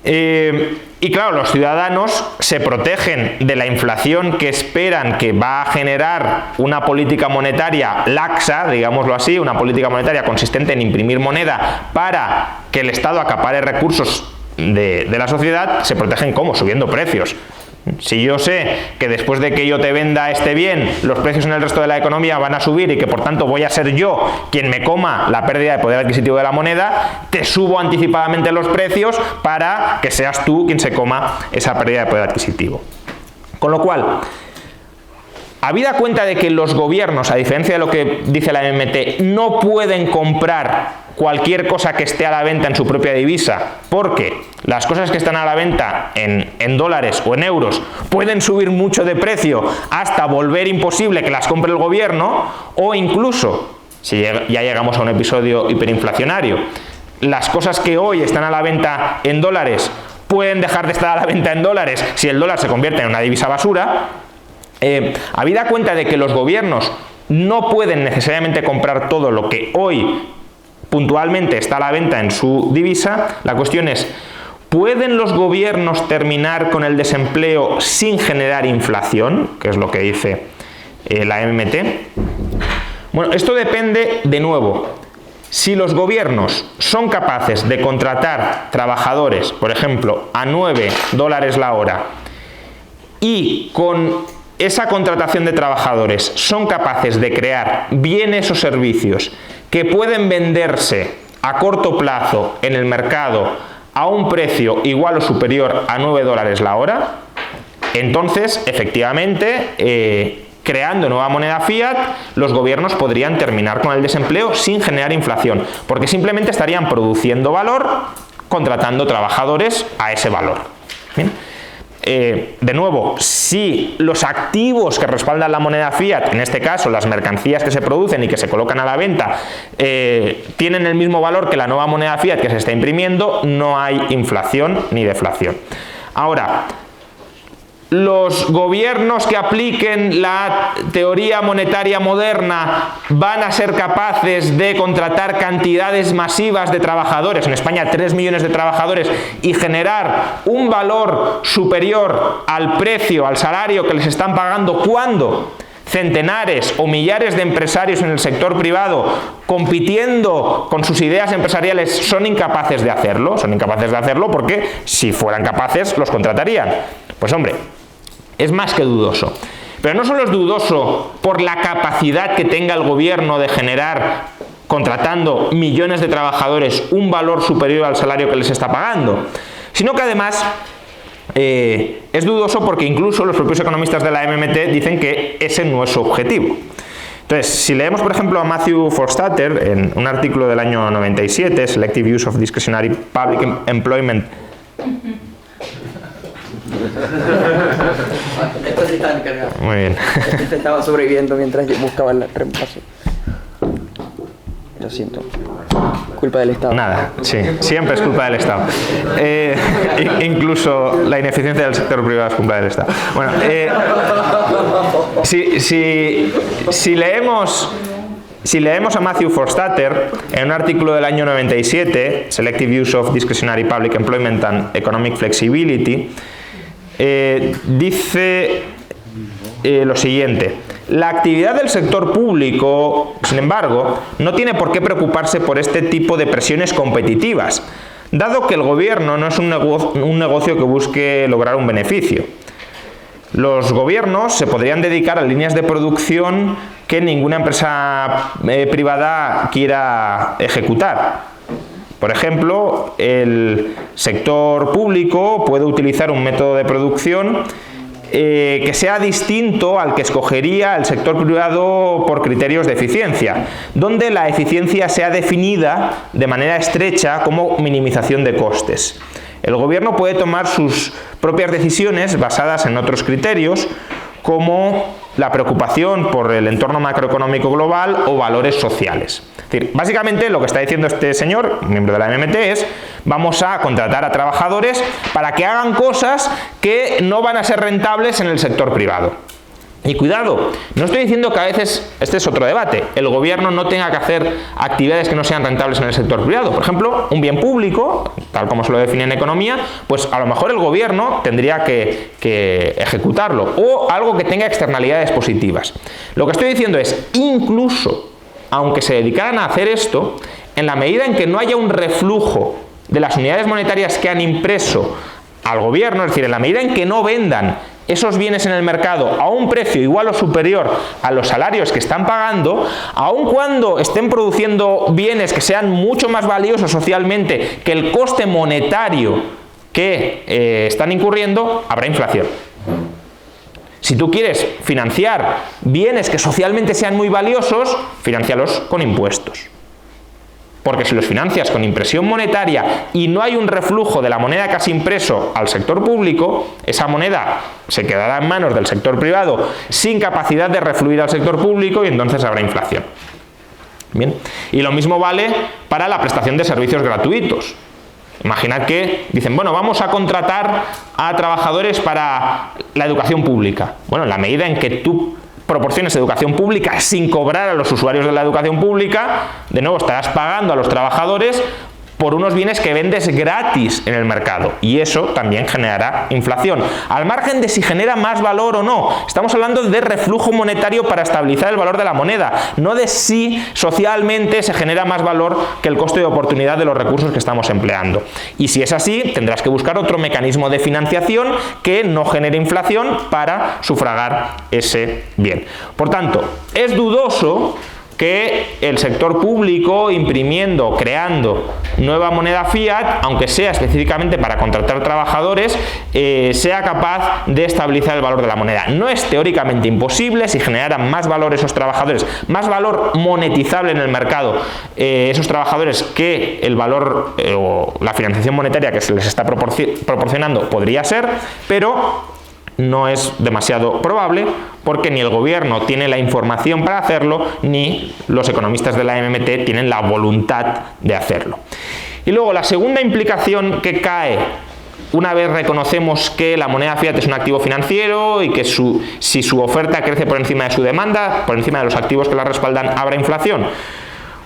Y claro, los ciudadanos se protegen de la inflación que esperan que va a generar una política monetaria laxa, digámoslo así, una política monetaria consistente en imprimir moneda para que el Estado acapare recursos de la sociedad. Se protegen ¿cómo? Subiendo precios. Si yo sé que después de que yo te venda este bien, los precios en el resto de la economía van a subir y que por tanto voy a ser yo quien me coma la pérdida de poder adquisitivo de la moneda, te subo anticipadamente los precios para que seas tú quien se coma esa pérdida de poder adquisitivo. Con lo cual, habida cuenta de que los gobiernos, a diferencia de lo que dice la MMT, no pueden comprar cualquier cosa que esté a la venta en su propia divisa, porque las cosas que están a la venta en dólares o en euros pueden subir mucho de precio hasta volver imposible que las compre el gobierno, o incluso, si ya llegamos a un episodio hiperinflacionario, las cosas que hoy están a la venta en dólares pueden dejar de estar a la venta en dólares si el dólar se convierte en una divisa basura. Habida cuenta de que los gobiernos no pueden necesariamente comprar todo lo que hoy puntualmente está a la venta en su divisa, la cuestión es, ¿Pueden los gobiernos terminar con el desempleo sin generar inflación? Que es lo que dice la MMT. Bueno, esto depende, de nuevo, si los gobiernos son capaces de contratar trabajadores, por ejemplo, a $9 la hora, y con esa contratación de trabajadores son capaces de crear bienes o servicios que pueden venderse a corto plazo en el mercado a un precio igual o superior a $9 la hora, entonces, efectivamente, creando nueva moneda fiat, los gobiernos podrían terminar con el desempleo sin generar inflación, porque simplemente estarían produciendo valor, contratando trabajadores a ese valor. ¿Bien? De nuevo, si los activos que respaldan la moneda fiat, en este caso las mercancías que se producen y que se colocan a la venta, tienen el mismo valor que la nueva moneda fiat que se está imprimiendo, no hay inflación ni deflación. Ahora, los gobiernos que apliquen la teoría monetaria moderna van a ser capaces de contratar cantidades masivas de trabajadores, en España 3 millones de trabajadores, y generar un valor superior al precio, al salario que les están pagando, cuando centenares o millares de empresarios en el sector privado, compitiendo con sus ideas empresariales, son incapaces de hacerlo. Son incapaces de hacerlo porque si fueran capaces los contratarían. Pues hombre, es más que dudoso. Pero no solo es dudoso por la capacidad que tenga el gobierno de generar, contratando millones de trabajadores, un valor superior al salario que les está pagando, sino que además es dudoso porque incluso los propios economistas de la MMT dicen que ese no es su objetivo. Entonces, si leemos por ejemplo a Matthew Forstater en un artículo del año 97, Selective Use of Discretionary Public Employment. Esto sí está encargado. Muy bien. Este estaba sobreviviendo mientras yo buscaba el reemplazo. Lo siento. Culpa del Estado. Nada, sí, siempre es culpa del Estado. Incluso la ineficiencia del sector privado es culpa del Estado. Bueno, si leemos a Matthew Forstater en un artículo del año 97, Selective Use of Discretionary Public Employment and Economic Flexibility, dice lo siguiente: la actividad del sector público, sin embargo, no tiene por qué preocuparse por este tipo de presiones competitivas, dado que el gobierno no es un negocio que busque lograr un beneficio. Los gobiernos se podrían dedicar a líneas de producción que ninguna empresa privada quiera ejecutar. Por ejemplo, el sector público puede utilizar un método de producción que sea distinto al que escogería el sector privado por criterios de eficiencia, donde la eficiencia sea definida de manera estrecha como minimización de costes. El gobierno puede tomar sus propias decisiones basadas en otros criterios, como la preocupación por el entorno macroeconómico global o valores sociales. Es decir, básicamente lo que está diciendo este señor, miembro de la MMT, es: vamos a contratar a trabajadores para que hagan cosas que no van a ser rentables en el sector privado. Y cuidado, no estoy diciendo que a veces, este es otro debate, el gobierno no tenga que hacer actividades que no sean rentables en el sector privado. Por ejemplo, un bien público, tal como se lo define en economía, pues a lo mejor el gobierno tendría que ejecutarlo, o algo que tenga externalidades positivas. Lo que estoy diciendo es, incluso aunque se dedicaran a hacer esto, en la medida en que no haya un reflujo de las unidades monetarias que han impreso al gobierno, es decir, en la medida en que no vendan esos bienes en el mercado a un precio igual o superior a los salarios que están pagando, aun cuando estén produciendo bienes que sean mucho más valiosos socialmente que el coste monetario que están incurriendo, habrá inflación. Si tú quieres financiar bienes que socialmente sean muy valiosos, financialos con impuestos. Porque si los financias con impresión monetaria y no hay un reflujo de la moneda que has impreso al sector público, esa moneda se quedará en manos del sector privado sin capacidad de refluir al sector público y entonces habrá inflación. Bien. Y lo mismo vale para la prestación de servicios gratuitos. Imaginad que dicen, bueno, vamos a contratar a trabajadores para la educación pública. Bueno, en la medida en que tú proporciones educación pública sin cobrar a los usuarios de la educación pública, de nuevo estarás pagando a los trabajadores por unos bienes que vendes gratis en el mercado, y eso también generará inflación. Al margen de si genera más valor o no, estamos hablando de reflujo monetario para estabilizar el valor de la moneda, no de si socialmente se genera más valor que el coste de oportunidad de los recursos que estamos empleando. Y si es así, tendrás que buscar otro mecanismo de financiación que no genere inflación para sufragar ese bien. Por tanto, es dudoso que el sector público, imprimiendo, creando nueva moneda fiat, aunque sea específicamente para contratar trabajadores, sea capaz de estabilizar el valor de la moneda. No es teóricamente imposible si generaran más valor esos trabajadores, más valor monetizable en el mercado, esos trabajadores, que el valor o la financiación monetaria que se les está proporcionando podría ser, pero no es demasiado probable porque ni el gobierno tiene la información para hacerlo, ni los economistas de la MMT tienen la voluntad de hacerlo. Y luego la segunda implicación que cae una vez reconocemos que la moneda fiat es un activo financiero y que si su oferta crece por encima de su demanda, por encima de los activos que la respaldan, habrá inflación.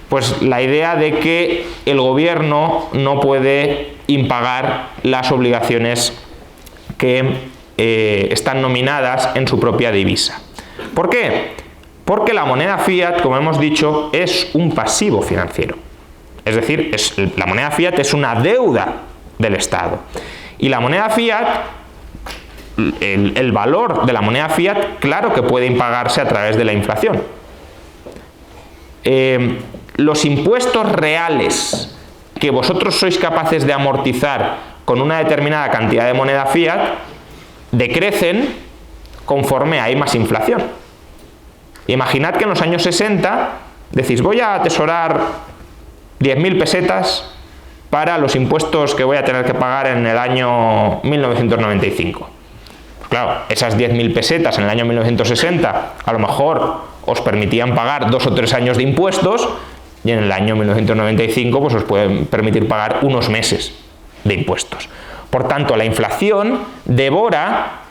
Pues la idea de que el gobierno no puede impagar las obligaciones que están nominadas en su propia divisa. ¿Por qué? Porque la moneda fiat, como hemos dicho, es un pasivo financiero. Es decir, la moneda fiat es una deuda del Estado. Y la moneda fiat, el valor de la moneda fiat, claro que puede impagarse a través de la inflación. Los impuestos reales que vosotros sois capaces de amortizar con una determinada cantidad de moneda fiat decrecen conforme hay más inflación. Imaginad que en los años 60 decís, voy a atesorar 10.000 pesetas para los impuestos que voy a tener que pagar en el año 1995. Pues claro, esas 10.000 pesetas en el año 1960 a lo mejor os permitían pagar 2 o 3 años de impuestos, y en el año 1995 pues os pueden permitir pagar unos meses de impuestos. Por tanto, la inflación devora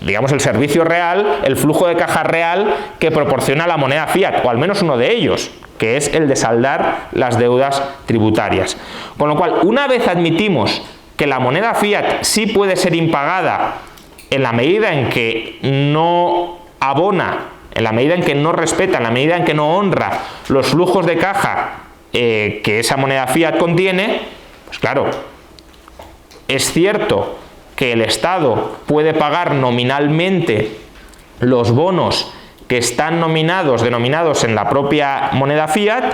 digamos, el servicio real, el flujo de caja real que proporciona la moneda fiat, o al menos uno de ellos, que es el de saldar las deudas tributarias. Con lo cual, una vez admitimos que la moneda fiat sí puede ser impagada en la medida en que no abona, en la medida en que no respeta, en la medida en que no honra los flujos de caja que esa moneda fiat contiene, pues claro, es cierto que el Estado puede pagar nominalmente los bonos que están denominados en la propia moneda fiat,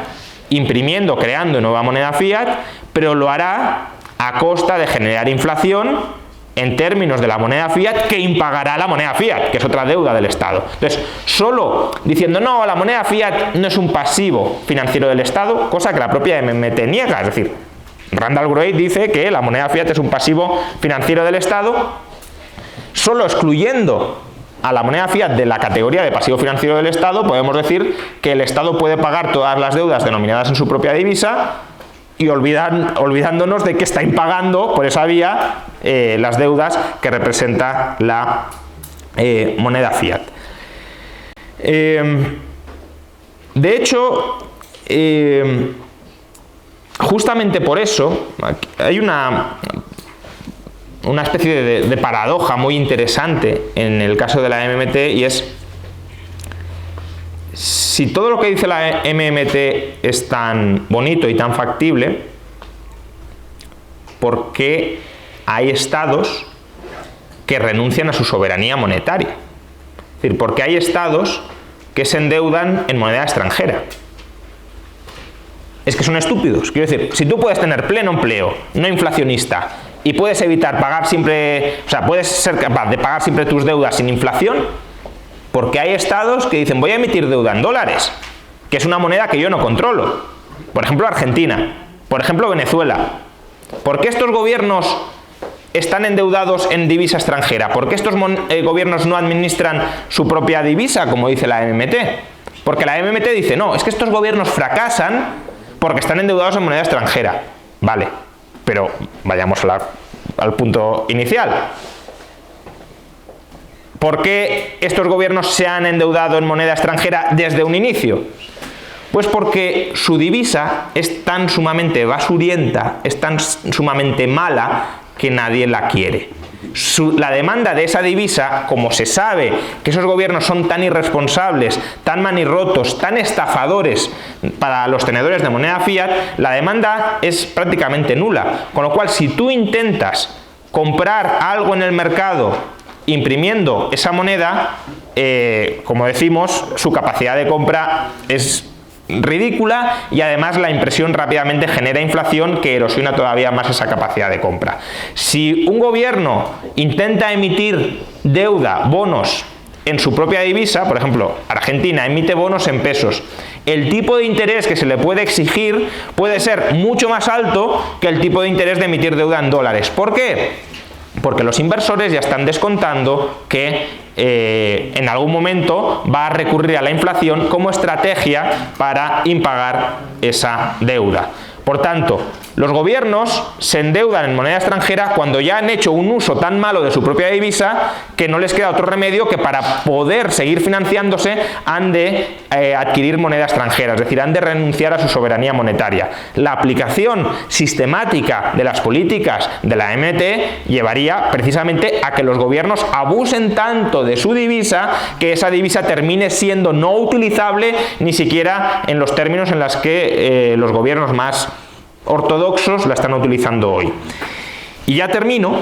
imprimiendo, creando nueva moneda fiat, pero lo hará a costa de generar inflación en términos de la moneda fiat que impagará la moneda fiat, que es otra deuda del Estado. Entonces, solo diciendo, no, la moneda fiat no es un pasivo financiero del Estado, cosa que la propia MMT niega, es decir, Randall Gray dice que la moneda fiat es un pasivo financiero del Estado. Solo excluyendo a la moneda fiat de la categoría de pasivo financiero del Estado, podemos decir que el Estado puede pagar todas las deudas denominadas en su propia divisa, y olvidándonos de que está impagando por esa vía las deudas que representa la moneda fiat. De hecho, justamente por eso hay una especie de paradoja muy interesante en el caso de la MMT, y es, si todo lo que dice la MMT es tan bonito y tan factible, ¿por qué hay estados que renuncian a su soberanía monetaria? Es decir, ¿por qué hay estados que se endeudan en moneda extranjera? Es que son estúpidos. Quiero decir, si tú puedes tener pleno empleo, no inflacionista, y puedes evitar pagar siempre, o sea, puedes ser capaz de pagar siempre tus deudas sin inflación, porque hay estados que dicen, voy a emitir deuda en dólares, que es una moneda que yo no controlo. Por ejemplo, Argentina, por ejemplo, Venezuela. ¿Por qué estos gobiernos están endeudados en divisa extranjera? ¿Por qué estos gobiernos no administran su propia divisa, como dice la MMT? Porque la MMT dice, no, es que estos gobiernos fracasan porque están endeudados en moneda extranjera. Vale, pero vayamos al punto inicial. ¿Por qué estos gobiernos se han endeudado en moneda extranjera desde un inicio? Pues porque su divisa es tan sumamente basurienta, es tan sumamente mala, que nadie la quiere. La demanda de esa divisa, como se sabe que esos gobiernos son tan irresponsables, tan manirrotos, tan estafadores para los tenedores de moneda fiat, la demanda es prácticamente nula. Con lo cual, si tú intentas comprar algo en el mercado imprimiendo esa moneda, como decimos, su capacidad de compra es ridícula y además la impresión rápidamente genera inflación que erosiona todavía más esa capacidad de compra. Si un gobierno intenta emitir deuda, bonos en su propia divisa, por ejemplo, Argentina emite bonos en pesos, el tipo de interés que se le puede exigir puede ser mucho más alto que el tipo de interés de emitir deuda en dólares. ¿Por qué? Porque los inversores ya están descontando que en algún momento va a recurrir a la inflación como estrategia para impagar esa deuda. Por tanto, los gobiernos se endeudan en moneda extranjera cuando ya han hecho un uso tan malo de su propia divisa que no les queda otro remedio que para poder seguir financiándose han de adquirir moneda extranjera, es decir, han de renunciar a su soberanía monetaria. La aplicación sistemática de las políticas de la MT llevaría precisamente a que los gobiernos abusen tanto de su divisa que esa divisa termine siendo no utilizable ni siquiera en los términos en los que los gobiernos más ortodoxos la están utilizando hoy. Y ya termino,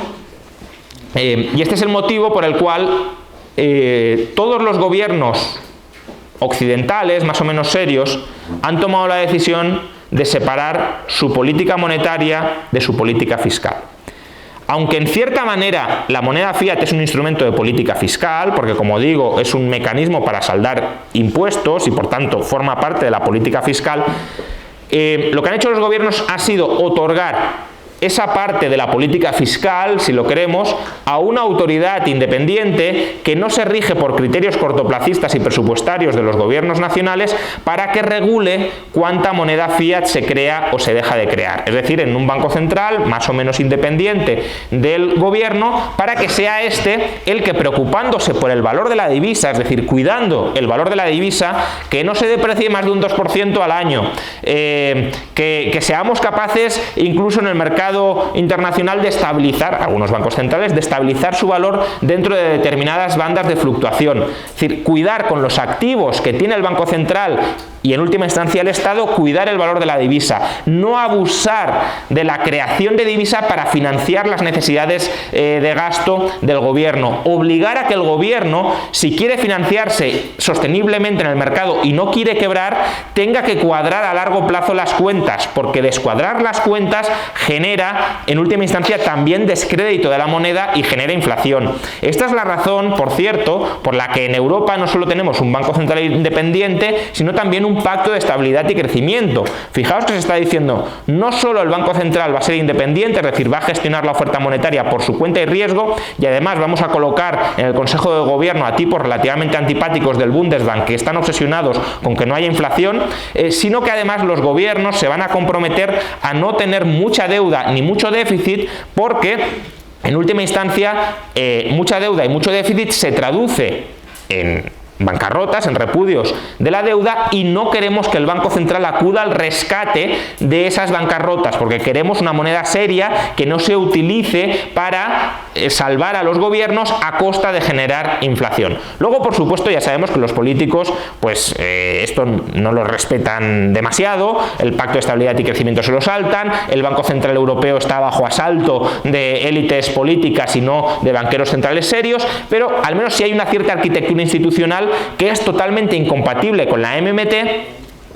y este es el motivo por el cual todos los gobiernos occidentales, más o menos serios, han tomado la decisión de separar su política monetaria de su política fiscal. Aunque en cierta manera la moneda fiat es un instrumento de política fiscal, porque como digo, es un mecanismo para saldar impuestos y por tanto forma parte de la política fiscal, lo que han hecho los gobiernos ha sido otorgar esa parte de la política fiscal, si lo queremos, a una autoridad independiente que no se rige por criterios cortoplacistas y presupuestarios de los gobiernos nacionales para que regule cuánta moneda fiat se crea o se deja de crear. Es decir, en un banco central más o menos independiente del gobierno, para que sea este el que, preocupándose por el valor de la divisa, es decir, cuidando el valor de la divisa, que no se deprecie más de un 2% al año, que seamos capaces incluso en el mercado internacional de estabilizar, algunos bancos centrales, de estabilizar su valor dentro de determinadas bandas de fluctuación. Es decir, cuidar con los activos que tiene el Banco Central y en última instancia el Estado, cuidar el valor de la divisa, no abusar de la creación de divisa para financiar las necesidades de gasto del gobierno, obligar a que el gobierno, si quiere financiarse sosteniblemente en el mercado y no quiere quebrar, tenga que cuadrar a largo plazo las cuentas, porque descuadrar las cuentas genera en última instancia también descrédito de la moneda y genera inflación. Esta es la razón, por cierto, por la que en Europa no solo tenemos un Banco Central independiente, sino también un pacto de estabilidad y crecimiento. Fijaos que se está diciendo, no solo el Banco Central va a ser independiente, es decir, va a gestionar la oferta monetaria por su cuenta y riesgo, y además vamos a colocar en el Consejo de Gobierno a tipos relativamente antipáticos del Bundesbank, que están obsesionados con que no haya inflación, sino que además los gobiernos se van a comprometer a no tener mucha deuda ni mucho déficit, porque en última instancia mucha deuda y mucho déficit se traduce en bancarrotas, en repudios de la deuda, y no queremos que el Banco Central acuda al rescate de esas bancarrotas, porque queremos una moneda seria que no se utilice para salvar a los gobiernos a costa de generar inflación. Luego, por supuesto, ya sabemos que los políticos pues esto no lo respetan demasiado, el Pacto de Estabilidad y Crecimiento se lo saltan, el Banco Central Europeo está bajo asalto de élites políticas y no de banqueros centrales serios, pero al menos sí hay una cierta arquitectura institucional que es totalmente incompatible con la MMT,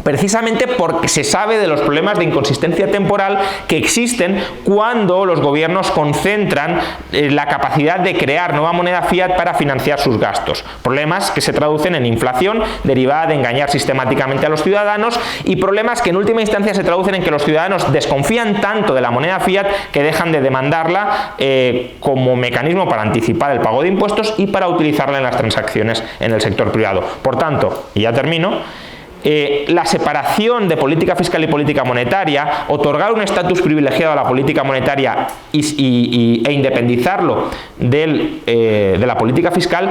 precisamente porque se sabe de los problemas de inconsistencia temporal que existen cuando los gobiernos concentran la capacidad de crear nueva moneda fiat para financiar sus gastos. Problemas que se traducen en inflación derivada de engañar sistemáticamente a los ciudadanos, y problemas que en última instancia se traducen en que los ciudadanos desconfían tanto de la moneda fiat que dejan de demandarla como mecanismo para anticipar el pago de impuestos y para utilizarla en las transacciones en el sector privado. Por tanto, y ya termino, la separación de política fiscal y política monetaria, otorgar un estatus privilegiado a la política monetaria e independizarlo de la política fiscal,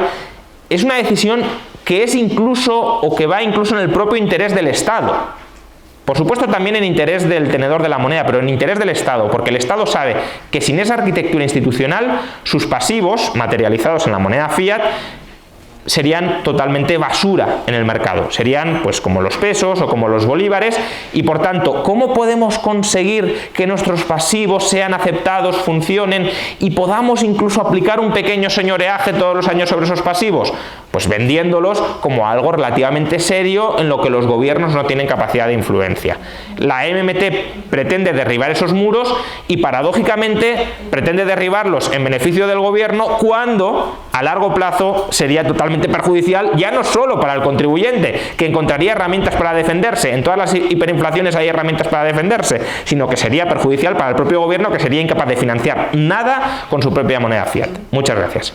es una decisión que es incluso, o que va incluso en el propio interés del Estado. Por supuesto también en interés del tenedor de la moneda, pero en interés del Estado, porque el Estado sabe que sin esa arquitectura institucional, sus pasivos, materializados en la moneda fiat, serían totalmente basura en el mercado, serían pues como los pesos o como los bolívares, y por tanto, ¿cómo podemos conseguir que nuestros pasivos sean aceptados, funcionen y podamos incluso aplicar un pequeño señoreaje todos los años sobre esos pasivos? Pues vendiéndolos como algo relativamente serio en lo que los gobiernos no tienen capacidad de influencia. La MMT pretende derribar esos muros y paradójicamente pretende derribarlos en beneficio del gobierno, cuando a largo plazo sería totalmente perjudicial, ya no solo para el contribuyente, que encontraría herramientas para defenderse, en todas las hiperinflaciones hay herramientas para defenderse, sino que sería perjudicial para el propio gobierno, que sería incapaz de financiar nada con su propia moneda fiat. Muchas gracias.